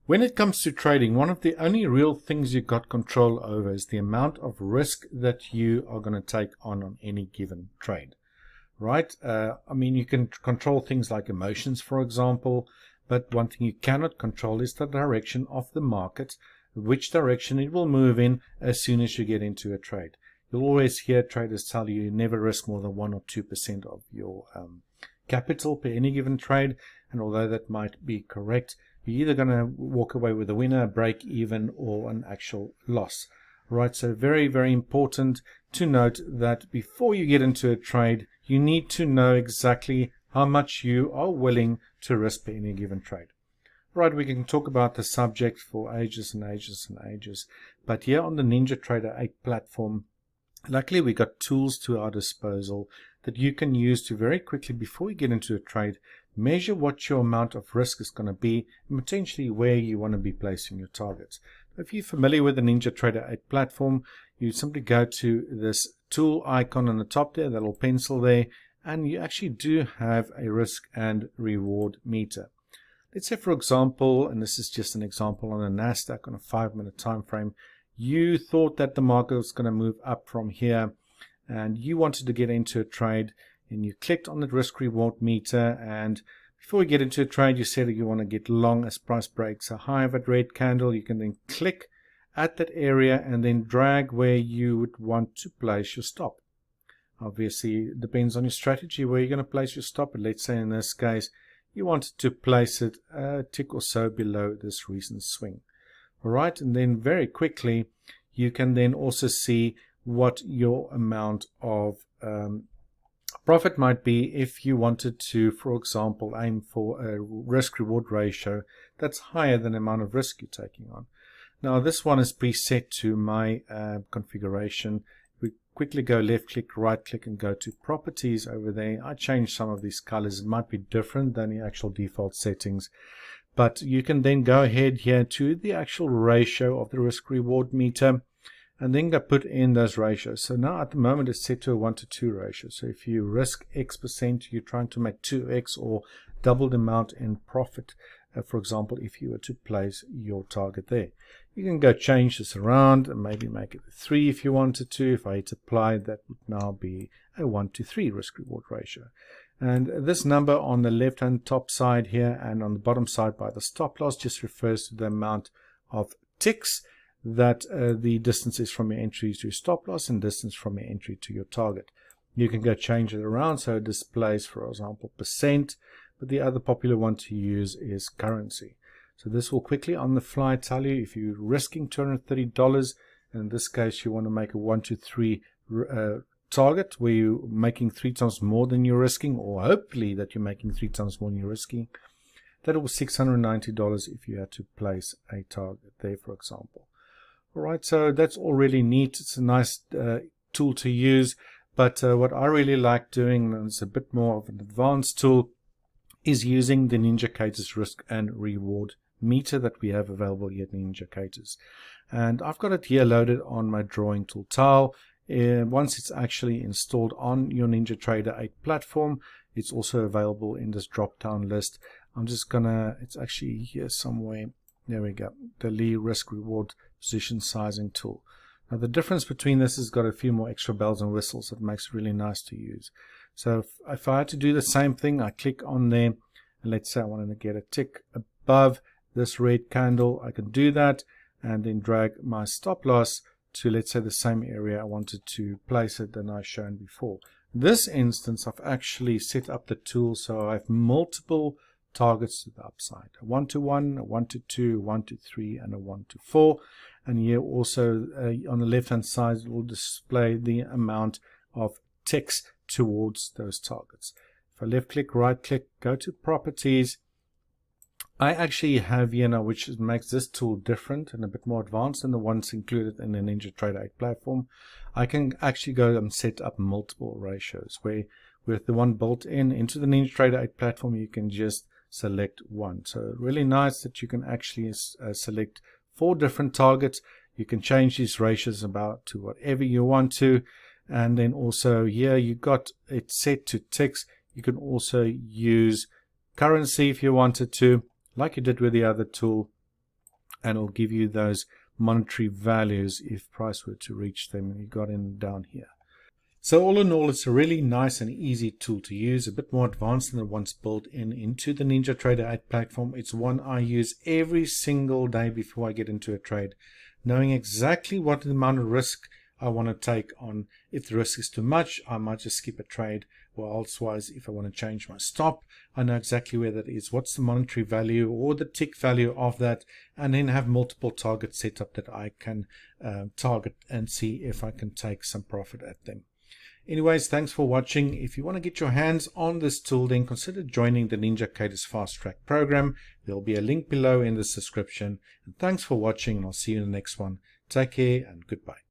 When it comes to trading, one of the only real things you got control over is the amount of risk that you are going to take on any given trade, right? I mean, you can control things like emotions, for example, but one thing you cannot control is the direction of the market, which direction it will move in as soon as you get into a trade. You'll always hear traders tell you never risk more than 1 or 2% of your capital per any given trade, and although that might be correct, you're either going to walk away with a winner, a break even, or an actual loss. Right, so very, very important to note that before you get into a trade, you need to know exactly how much you are willing to risk per any given trade. Right, we can talk about the subject for ages and ages and ages, but here on the NinjaTrader 8 platform, luckily we got tools to our disposal that you can use to very quickly, before you get into a trade, measure what your amount of risk is going to be and potentially where you want to be placing your targets. If you're familiar with the NinjaTrader 8 platform, you simply go to this tool icon on the top there, that little pencil there, and you actually do have a risk and reward meter. Let's say, for example, and this is just an example on a NASDAQ on a 5-minute time frame, you thought that the market was going to move up from here and you wanted to get into a trade, and you clicked on the risk reward meter, and before you get into a trade you said that you want to get long as price breaks a high of that red candle. You can then click at that area and then drag where you would want to place your stop. Obviously it depends on your strategy where you're going to place your stop, but let's say in this case you wanted to place it a tick or so below this recent swing. Alright, and then very quickly you can then also see what your amount of profit might be if you wanted to, for example, aim for a risk reward ratio that's higher than the amount of risk you're taking on. Now this one is preset to my configuration. We quickly go left click, right click, and go to properties over there. I changed some of these colors. It might be different than the actual default settings, but you can then go ahead here to the actual ratio of the risk reward meter and then go put in those ratios. So now at the moment it's set to a 1:2 ratio. So if you risk X%, you're trying to make 2x or double the amount in profit. For example, if you were to place your target there, you can go change this around and maybe make it a 3 if you wanted to. If I hit apply, that would now be a 1:3 risk reward ratio. And this number on the left hand top side here and on the bottom side by the stop loss just refers to the amount of ticks that the distance is from your entry to your stop loss and distance from your entry to your target. You can go change it around so it displays, for example, percent, but the other popular one to use is currency. So this will quickly on the fly tell you if you're risking $230, and in this case you want to make a 1:3 target where you're making 3 times more than you're risking, or hopefully that you're making 3 times more than you're risking. That was $690 if you had to place a target there, for example. Alright, so that's all really neat. It's a nice tool to use, but what I really like doing, and it's a bit more of an advanced tool, is using the Ninjacators risk and reward meter that we have available here at Ninjacators. And I've got it here loaded on my drawing tool tile. Once it's actually installed on your NinjaTrader 8 platform, it's also available in this drop down list. I'm just gonna, it's actually here somewhere. There we go, the Lee risk reward position sizing tool. Now the difference between this has got a few more extra bells and whistles that makes it really nice to use. So if I had to do the same thing, I click on there, and let's say I wanted to get a tick above this red candle, I can do that and then drag my stop loss to, let's say, the same area I wanted to place it than I've shown before. In this instance, I've actually set up the tool so I have multiple targets to the upside, a 1:1, a 1:2, a 1:3, and a 1:4. And here also on the left hand side it will display the amount of ticks towards those targets. If I left click, right click, go to properties, I actually have here now, which makes this tool different and a bit more advanced than the ones included in the NinjaTrader 8 platform. I can actually go and set up multiple ratios where with the one built into the NinjaTrader 8 platform you can just select one. So really nice that you can actually select 4 different targets. You can change these ratios about to whatever you want to, and then also here you got it set to ticks. You can also use currency if you wanted to, like you did with the other tool. and it'll give you those monetary values if price were to reach them. You got in down here. So all in all, it's a really nice and easy tool to use, a bit more advanced than the ones built into the NinjaTrader 8 platform. It's one I use every single day before I get into a trade, knowing exactly what amount of risk I want to take on. If the risk is too much, I might just skip a trade, or elsewise, if I want to change my stop, I know exactly where that is, what's the monetary value or the tick value of that, and then have multiple targets set up that I can target and see if I can take some profit at them. Anyways, thanks for watching. If you want to get your hands on this tool, then consider joining the Ninjacators Fast Track program. There'll be a link below in the description. And thanks for watching, and I'll see you in the next one. Take care and goodbye.